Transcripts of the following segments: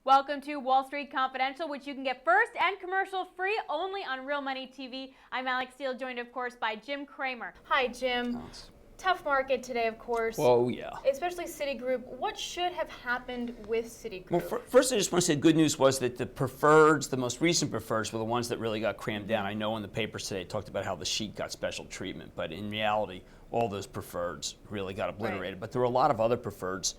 Welcome to Wall Street Confidential, which you can get first and commercial free only on Real Money TV. I'm Alex Steele, joined of course by Jim Cramer. Hi Jim. Tough market today, of course. Oh, yeah. Especially Citigroup. What should have happened with Citigroup? Well, first I just want to say the good news was that the preferreds, the most recent preferreds, were the ones that really got crammed down. I know in the papers today it talked about how the sheet got special treatment, but in reality, all those preferreds really got obliterated. Right. But there were a lot of other preferreds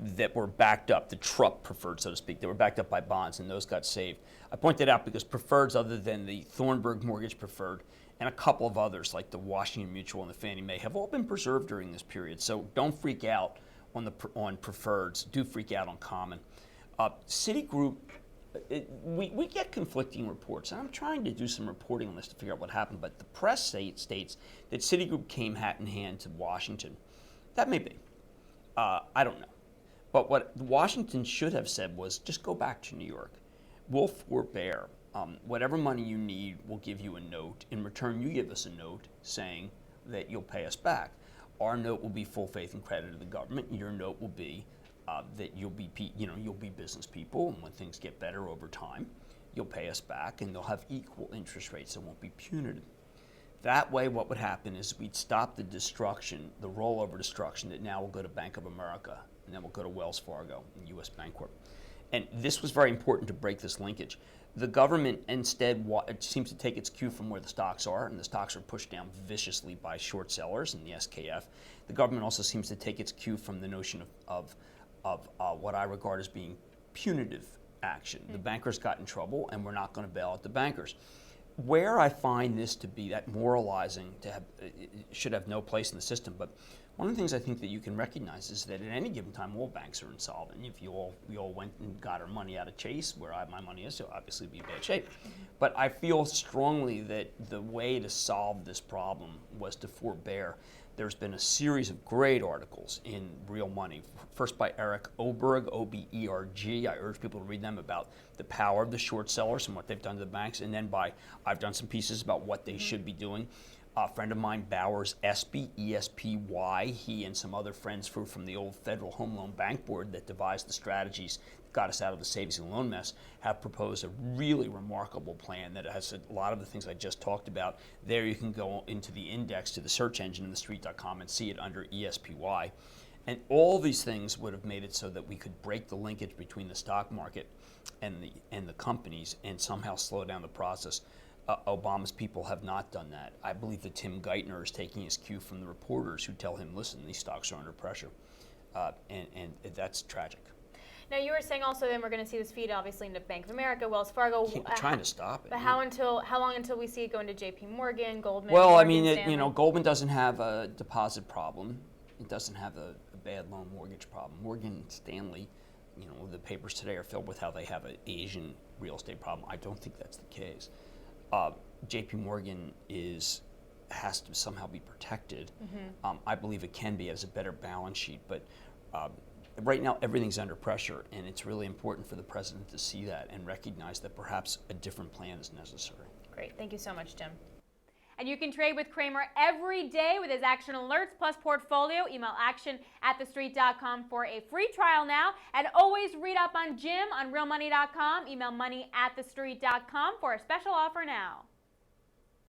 that were backed up, the Trupp preferred, so to speak. They were backed up by bonds, and those got saved. I point that out because preferreds other than the Thornburg mortgage preferred and a couple of others like the Washington Mutual and the Fannie Mae have all been preserved during this period. So don't freak out on preferreds. Do freak out on common. Citigroup, we get conflicting reports, and I'm trying to do some reporting on this to figure out what happened, but the press states that Citigroup came hat in hand to Washington. That may be. I don't know. But what Washington should have said was just go back to New York. We'll forbear. Whatever money you need, we'll give you a note. In return, you give us a note saying that you'll pay us back. Our note will be full faith and credit to the government. Your note will be that you'll be business people, and when things get better over time, you'll pay us back, and they'll have equal interest rates and won't be punitive. That way, what would happen is we'd stop the destruction, the rollover destruction that now will go to Bank of America, and then will go to Wells Fargo and U.S. Bancorp. And this was very important to break this linkage. The government instead seems to take its cue from where the stocks are, and the stocks are pushed down viciously by short sellers and the SKF. The government also seems to take its cue from the notion of what I regard as being punitive action. The bankers got in trouble, and we're not going to bail out the bankers. Where I find this to be, that moralizing it should have no place in the system, but one of the things I think that you can recognize is that at any given time, all banks are insolvent. If we all went and got our money out of Chase, where my money is, so obviously it'd be in bad shape. But I feel strongly that the way to solve this problem was to forbear. There's been a series of great articles in Real Money, first by Eric Oberg, O-B-E-R-G. I urge people to read them about the power of the short sellers and what they've done to the banks, and then I've done some pieces about what they should be doing. A friend of mine, Bowers Espy, E-S-P-Y, he and some other friends from the old Federal Home Loan Bank Board that devised the strategies that got us out of the savings and loan mess, have proposed a really remarkable plan that has a lot of the things I just talked about. There you can go into the index to the search engine in thestreet.com and see it under ESPY. And all these things would have made it so that we could break the linkage between the stock market and the companies and somehow slow down the process. Obama's people have not done that. I believe that Tim Geithner is taking his cue from the reporters who tell him, listen, these stocks are under pressure. And that's tragic. Now, you were saying also then we're going to see this feed obviously into Bank of America, Wells Fargo. We're trying to stop it. But how long until we see it go into JP Morgan, Goldman? Well, Morgan I Stanley? mean, Goldman doesn't have a deposit problem. It doesn't have a bad loan mortgage problem. Morgan Stanley, the papers today are filled with how they have an Asian real estate problem. I don't think that's the case. JP Morgan has to somehow be protected. I believe it can be as a better balance sheet, but right now everything's under pressure, and it's really important for the president to see that and recognize that perhaps a different plan is necessary. Great, thank you so much, Jim. And you can trade with Cramer every day with his action alerts plus portfolio. Email action@thestreet.com for a free trial now. And always read up on Jim on realmoney.com. Email money@thestreet.com for a special offer now.